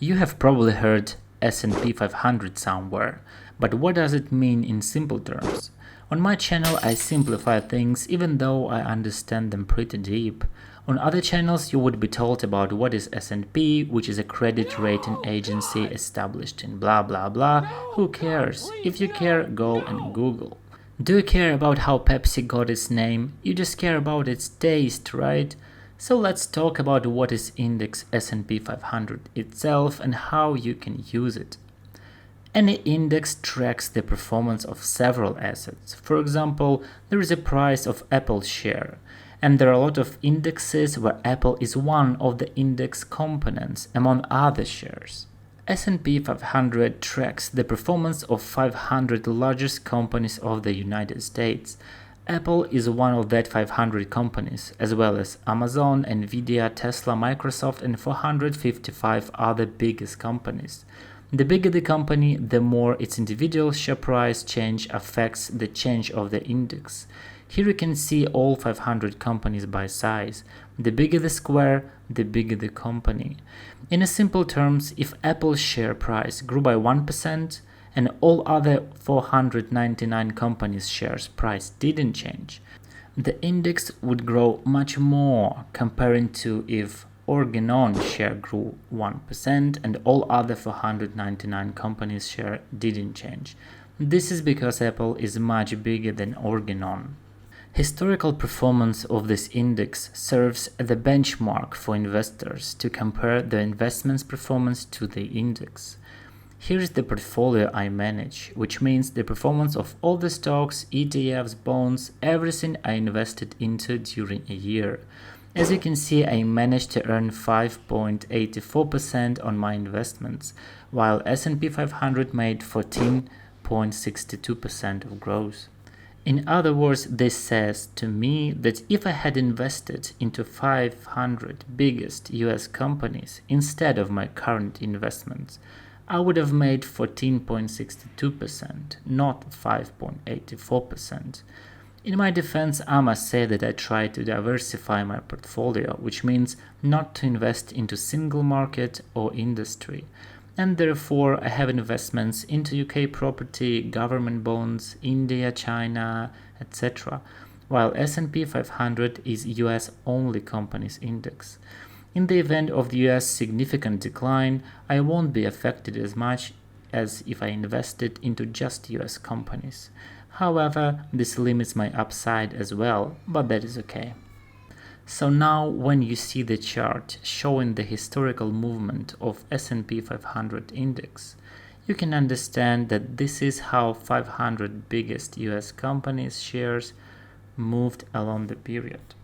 You have probably heard S&P 500 somewhere, but what does it mean in simple terms? On my channel I simplify things even though I understand them pretty deep. On other channels you would be told about what is S&P, which is a credit rating agency established in blah blah blah. Who cares? If you care, go and Google. Do you care about how Pepsi got its name? You just care about its taste, right? So let's talk about what is index S&P 500 itself and how you can use it. Any index tracks the performance of several assets. For example, there is a price of Apple's share, and there are a lot of indexes where Apple is one of the index components among other shares. S&P 500 tracks the performance of 500 largest companies of the United States. Apple is one of that 500 companies, as well as Amazon, Nvidia, Tesla, Microsoft, and 455 other biggest companies. The bigger the company, the more its individual share price change affects the change of the index. Here you can see all 500 companies by size. The bigger the square, the bigger the company. In simple terms, if Apple's share price grew by 1%, and all other 499 companies' shares price didn't change, the index would grow much more comparing to if Organon share grew 1% and all other 499 companies' share didn't change. This is because Apple is much bigger than Organon. Historical performance of this index serves as the benchmark for investors to compare their investment's performance to the index. Here is the portfolio I manage, which means the performance of all the stocks, ETFs, bonds, everything I invested into during a year. As you can see, I managed to earn 5.84% on my investments, while S&P 500 made 14.62% of growth. In other words, this says to me that if I had invested into 500 biggest US companies instead of my current investments, I would have made 14.62%, not 5.84%. In my defense, I must say that I try to diversify my portfolio, which means not to invest into single market or industry. And therefore, I have investments into UK property, government bonds, India, China, etc., while S&P 500 is US only companies index. In the event of the US significant decline, I won't be affected as much as if I invested into just US companies. However, this limits my upside as well, but that is okay. So now when you see the chart showing the historical movement of S&P 500 index, you can understand that this is how 500 biggest US companies shares moved along the period.